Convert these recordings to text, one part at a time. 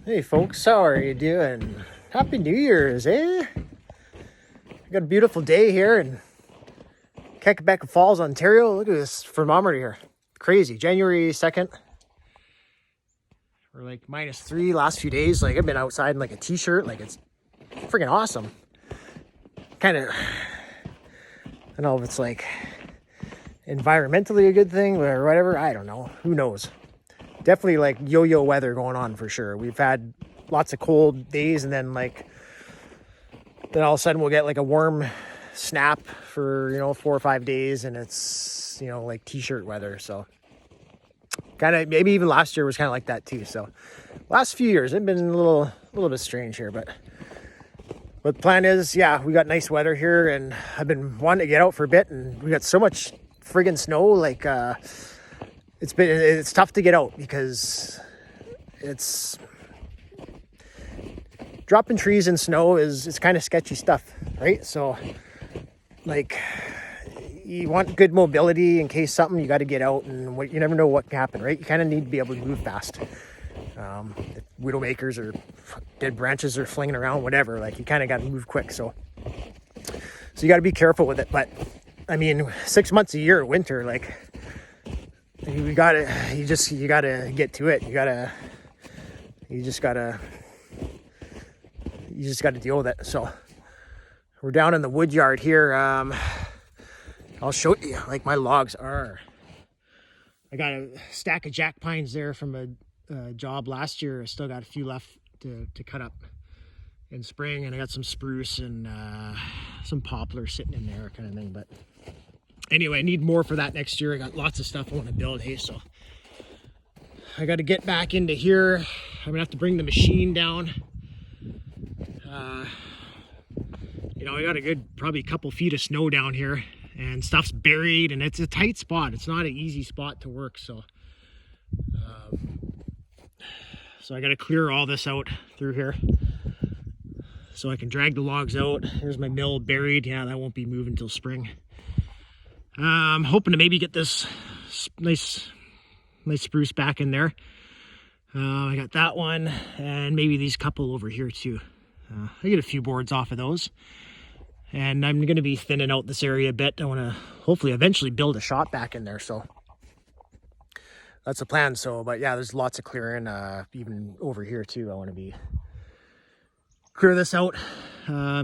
Hey folks, how are you doing? Happy New Year's, eh? We got a beautiful day here in Quebec Falls, Ontario. Look at this thermometer here. Crazy. January 2nd. We're like -3 last few days. Like I've been outside in like a t-shirt. Like it's freaking awesome. Kind of, I don't know if it's like environmentally a good thing or whatever. I don't know. Who knows? Definitely like yo-yo weather going on for sure. We've had lots of cold days and then all of a sudden we'll get like a warm snap for 4 or 5 days and it's like t-shirt weather. So kind of maybe even last year was kind of like that too. So last few years have been a little bit strange here, but the plan is, yeah, we got nice weather here and I've been wanting to get out for a bit and we got so much friggin' snow. Like it's tough to get out because it's dropping trees in snow it's kind of sketchy stuff, right? So like you want good mobility in case something, you got to get out and you never know what can happen, right? You kind of need to be able to move fast. If widowmakers or dead branches are flinging around, whatever, like you kind of got to move quick. So you got to be careful with it. But I mean, 6 months a year, winter, like you gotta get to it. You just gotta deal with it. So we're down in the wood yard here. I'll show you like my logs are. I got a stack of jack pines there from a job last year. I still got a few left to cut up in spring, and I got some spruce and some poplar sitting in there, kind of thing. But anyway, I need more for that next year. I got lots of stuff I want to build. Hey, so I got to get back into here. I'm gonna have to bring the machine down. I got a good probably couple feet of snow down here, and stuff's buried, and it's a tight spot. It's not an easy spot to work, so I got to clear all this out through here so I can drag the logs out. Here's my mill buried. Yeah, that won't be moving until spring. I'm hoping to maybe get this nice spruce back in there. I got that one and maybe these couple over here too. I get a few boards off of those, and I'm going to be thinning out this area a bit. I want to hopefully eventually build a shop back in there, so that's the plan. So, but yeah, there's lots of clearing, even over here too. I want to clear this out,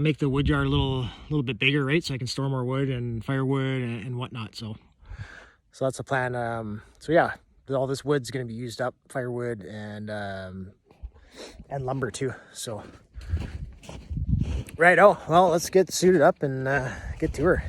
make the wood yard a little bit bigger, right? So I can store more wood and firewood and whatnot. So that's the plan. So yeah, all this wood's going to be used up, firewood and lumber too. So right. Oh, well, let's get suited up and get to her.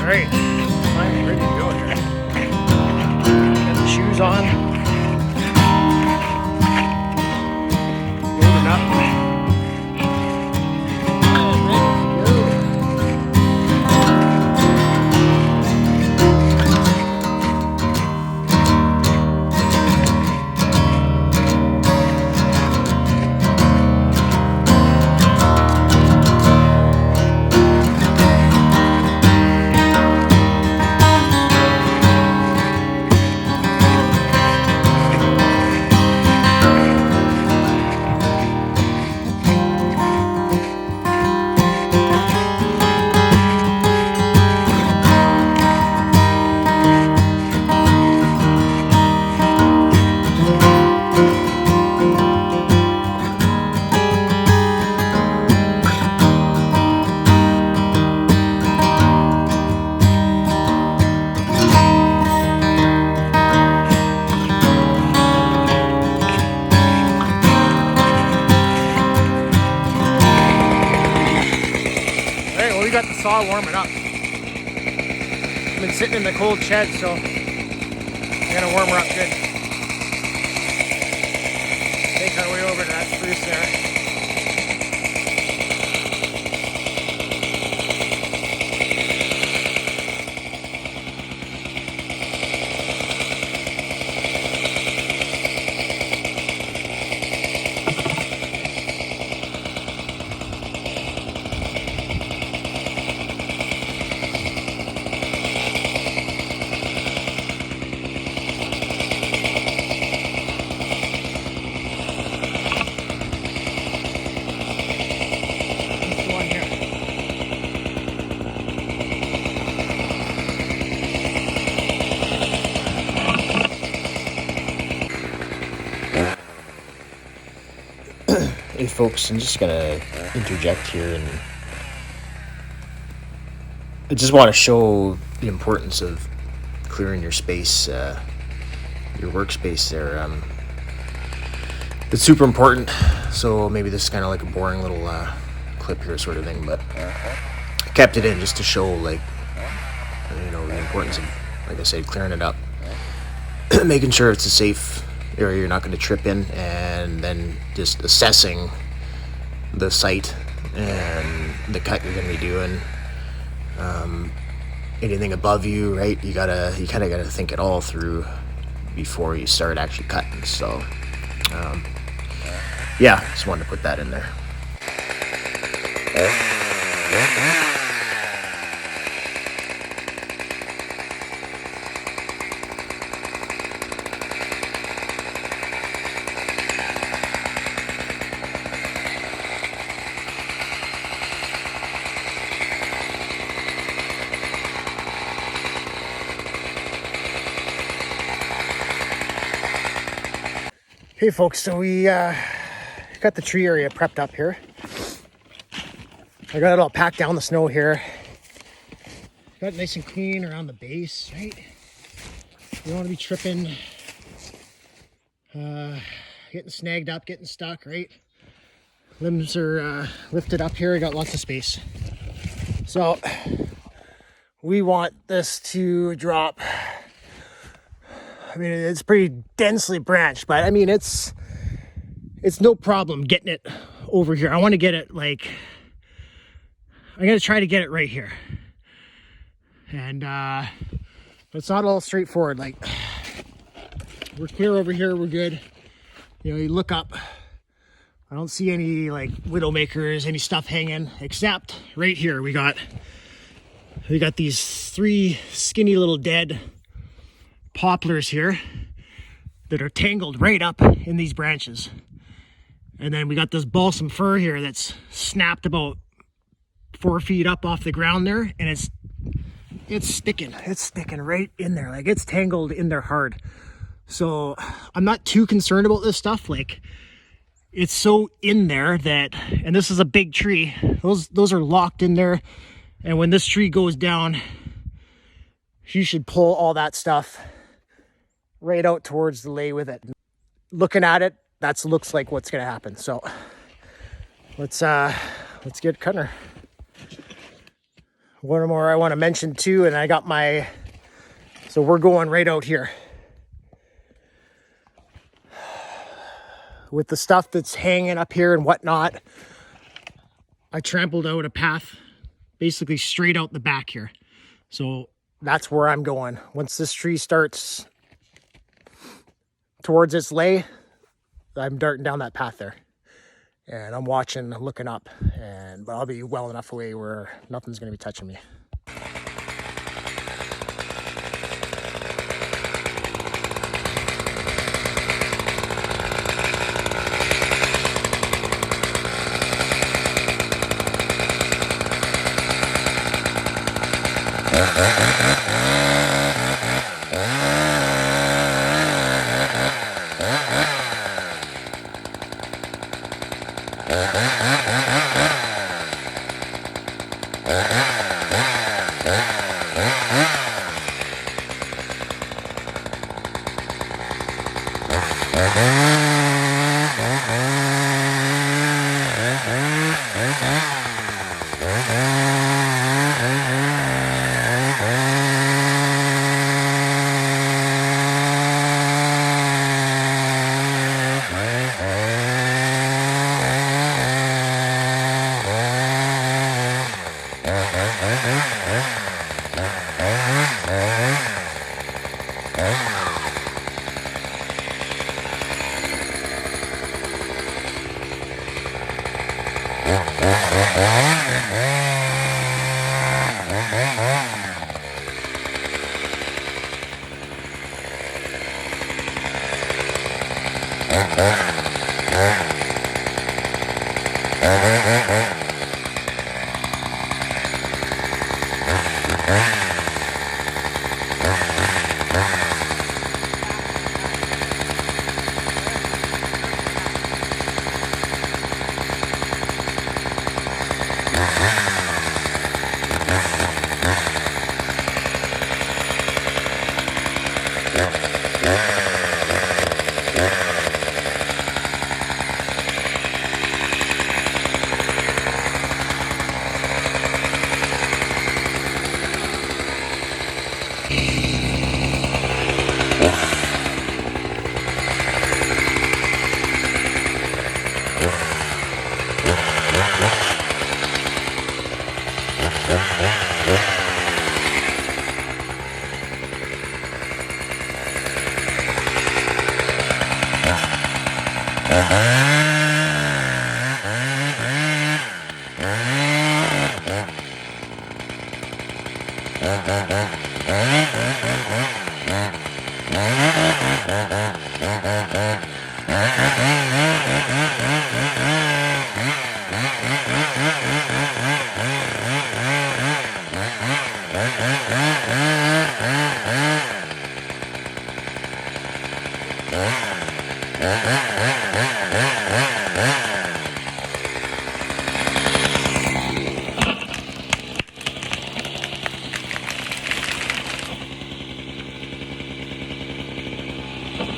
Alright, I'm ready to go here. Got the shoes on. Loaded up. Got the saw warming up. I've been sitting in the cold shed, so I'm gonna warm her up good. Take our way over to that spruce there. Hey folks, I'm just gonna interject here, and I just want to show the importance of clearing your space, your workspace there. It's super important. So maybe this is kind of like a boring little clip here, sort of thing, but I kept it in just to show, like, the importance of, like I said, clearing it up, making sure it's a safe area you're not going to trip in, and then just assessing the site and the cut you're going to be doing. Anything above you, right? You kind of gotta think it all through before you start actually cutting. So, yeah, just wanted to put that in there. Hey folks, so we got the tree area prepped up here. I got it all packed down the snow here. Got it nice and clean around the base, right? You don't want to be tripping, getting snagged up, getting stuck, right? Limbs are lifted up here. I got lots of space. So we want this to drop. I mean, it's pretty densely branched, but I mean, it's no problem getting it over here. I want to get it, like, I'm going to try to get it right here. And but it's not all straightforward. Like, we're clear over here, we're good. You look up, I don't see any like widowmakers, any stuff hanging, except right here we got these 3 skinny little dead poplars here that are tangled right up in these branches. And then we got this balsam fir here that's snapped about 4 feet up off the ground there, and it's sticking right in there. Like, it's tangled in there hard. So I'm not too concerned about this stuff. Like, it's so in there that, and this is a big tree, those are locked in there, and when this tree goes down, you should pull all that stuff right out towards the lay with it. Looking at it, that looks like what's gonna happen. So let's get cutting her. One more I want to mention too, and I got so we're going right out here with the stuff that's hanging up here and whatnot. I trampled out a path basically straight out the back here. So that's where I'm going. Once this tree starts towards its lay, I'm darting down that path there. And I'm watching, looking up, but I'll be well enough away where nothing's gonna be touching me.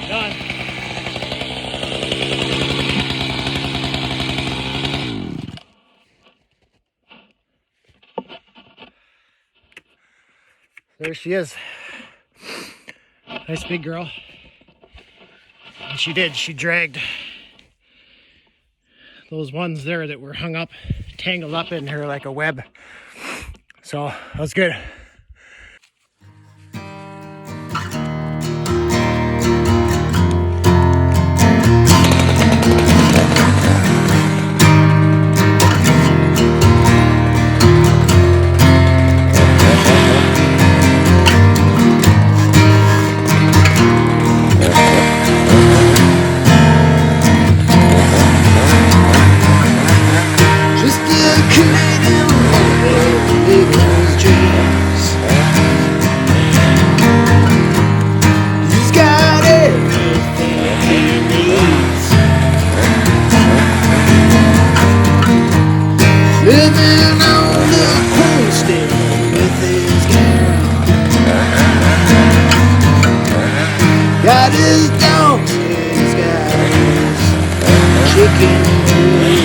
Done. There she is. Nice big girl. And she dragged those ones there that were hung up, tangled up in her like a web. So that was good. Living on the coast with his gal. Got his dogs, he's got his chicken too.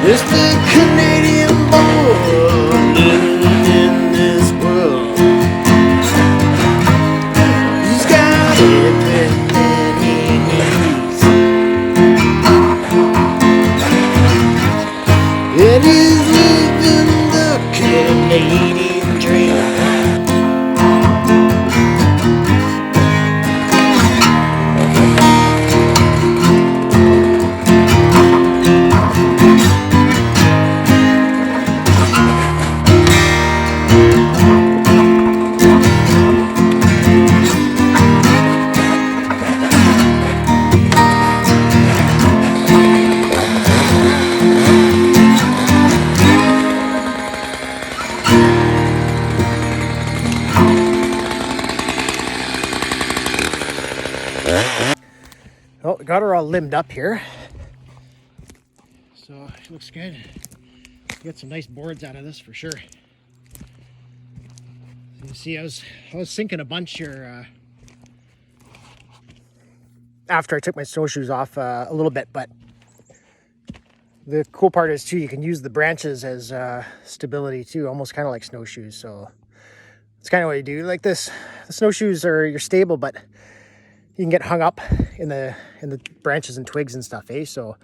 Just a Canadian boy living in this world. He's got everything he needs, and he's living the Canadian dream. Oh, got her all limbed up here. So she looks good. Get some nice boards out of this for sure. You can see I was sinking a bunch here after I took my snowshoes off a little bit, but the cool part is too, you can use the branches as stability too, almost kind of like snowshoes. So it's kind of what you do. Like this, the snowshoes you're stable, but you can get hung up in the branches and twigs and stuff, eh? So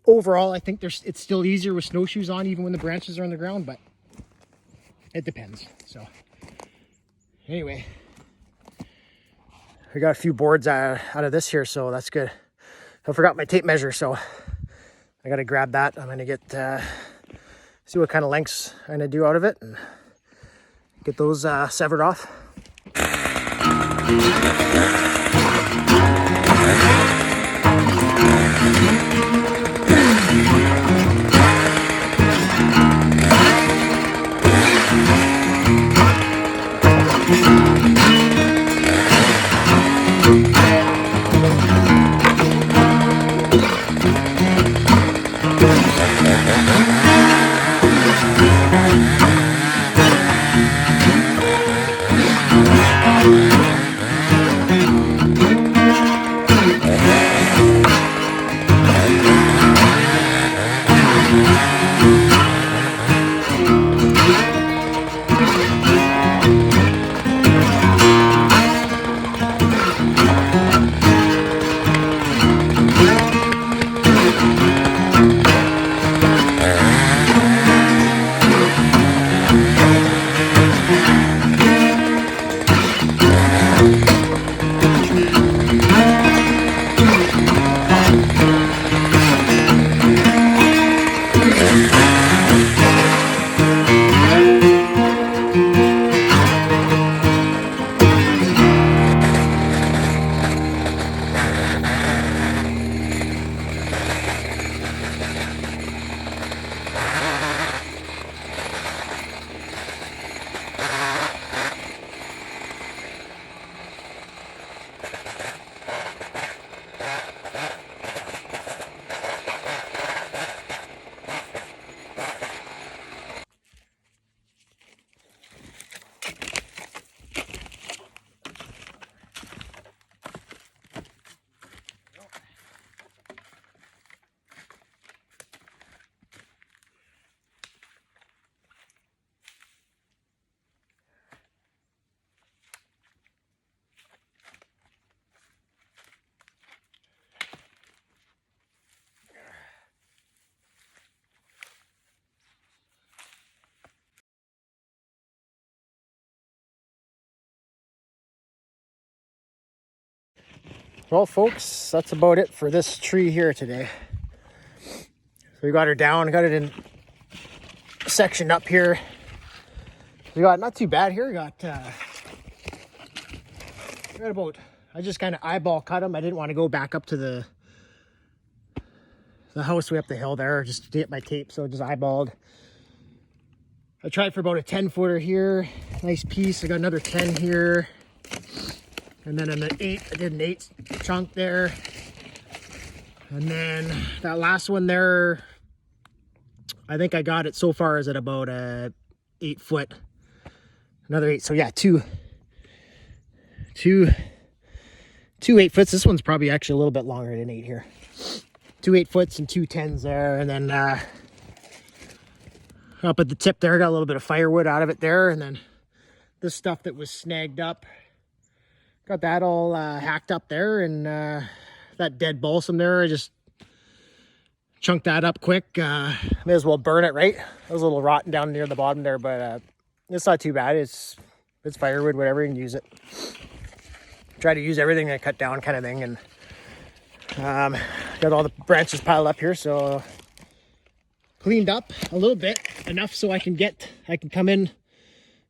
overall, I think it's still easier with snowshoes on, even when the branches are on the ground, but it depends. So anyway, we got a few boards out of this here, so that's good. I forgot my tape measure, so I got to grab that. I'm gonna get see what kind of lengths I'm gonna do out of it and get those severed off. Well, folks, that's about it for this tree here today. So we got her down, got it in sectioned up here. We got not too bad here. We got about, I just kind of eyeball cut them. I didn't want to go back up to the house way up the hill there just to get my tape, so just eyeballed. I tried for about a 10-footer here, nice piece. I got another 10 here, and then an 8. I did an 8 chunk there, and then that last one there, I think I got it so far is at about a 8 foot, another 8. So yeah, two 8 foots. This one's probably actually a little bit longer than 8 here. 2 8 foots and 2 10s there, and then up at the tip there, I got a little bit of firewood out of it there, and then this stuff that was snagged up, got that all hacked up there, and that dead balsam there, I just chunked that up quick. May as well burn it, right? It was a little rotten down near the bottom there, but it's not too bad. It's firewood, whatever, you can use it. Try to use everything I cut down kind of thing, and got all the branches piled up here, so cleaned up a little bit, enough so I can come in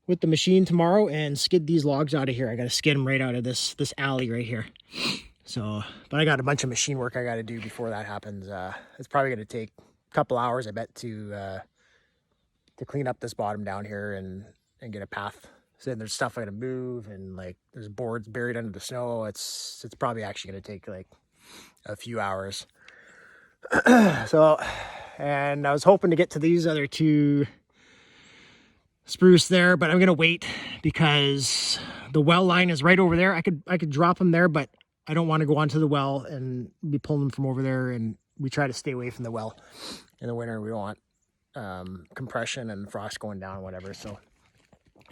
with the machine tomorrow and skid these logs out of here. I got to skid them right out of this alley right here. So, but I got a bunch of machine work I got to do before that happens. It's probably going to take a couple hours, I bet, to clean up this bottom down here and get a path. So there's stuff I got to move, and like there's boards buried under the snow. It's probably actually going to take like a few hours. So, and I was hoping to get to these other 2 spruce there, but I'm going to wait because the well line is right over there. I could drop them there, but I don't want to go onto the well and be pulling them from over there, and we try to stay away from the well in the winter. We don't want compression and frost going down, whatever, so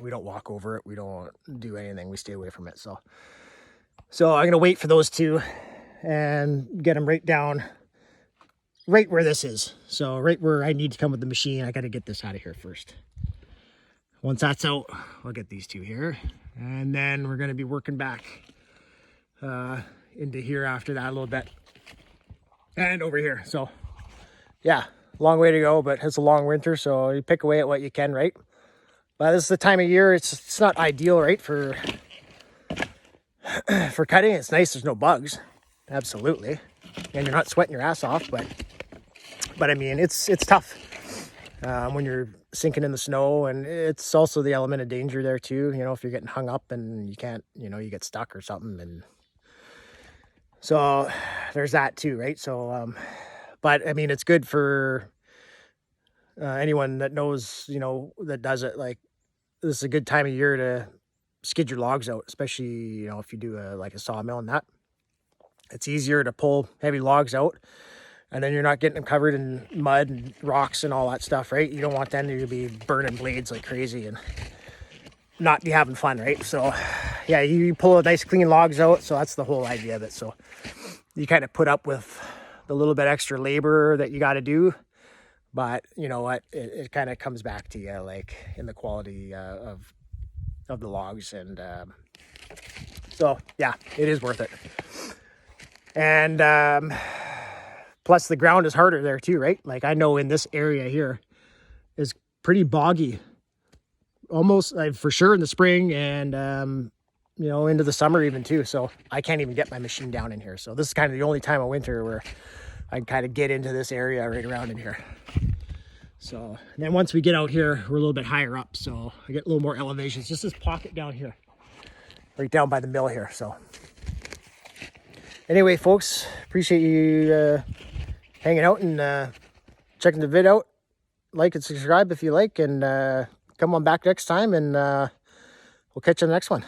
we don't walk over it. We don't do anything. We stay away from it. So I'm going to wait for those 2 and get them right down right where this is. So right where I need to come with the machine. I got to get this out of here first. Once that's out, I'll get these 2 here, and then we're going to be working back into here after that a little bit, and over here. So yeah, long way to go, but it's a long winter, so you pick away at what you can, right? But this is the time of year, it's not ideal, right, for cutting. It's nice there's no bugs, absolutely, and you're not sweating your ass off, but I mean, it's tough when you're sinking in the snow, and it's also the element of danger there too, you know, if you're getting hung up and you can't, you know, you get stuck or something, and so there's that too, right? So but I mean, it's good for anyone that knows, you know, that does it. Like, this is a good time of year to skid your logs out, especially, you know, if you do like a sawmill and that. It's easier to pull heavy logs out, and then you're not getting them covered in mud and rocks and all that stuff, right? You don't want them to be burning blades like crazy and not be having fun, right? So yeah, you pull a nice clean logs out. So that's the whole idea of it. So you kind of put up with the little bit extra labor that you got to do, but you know what, it kind of comes back to you, like in the quality of the logs. And so yeah, it is worth it. And plus the ground is harder there too, right? Like, I know in this area here is pretty boggy, almost for sure in the spring, and you know, into the summer even too. So I can't even get my machine down in here. So this is kind of the only time of winter where I can kind of get into this area right around in here. So, and then once we get out here, we're a little bit higher up, so I get a little more elevation. It's just this pocket down here, right down by the mill here. So anyway, folks, appreciate you hanging out and checking the vid out. Like and subscribe if you like, and come on back next time, and we'll catch you on the next one.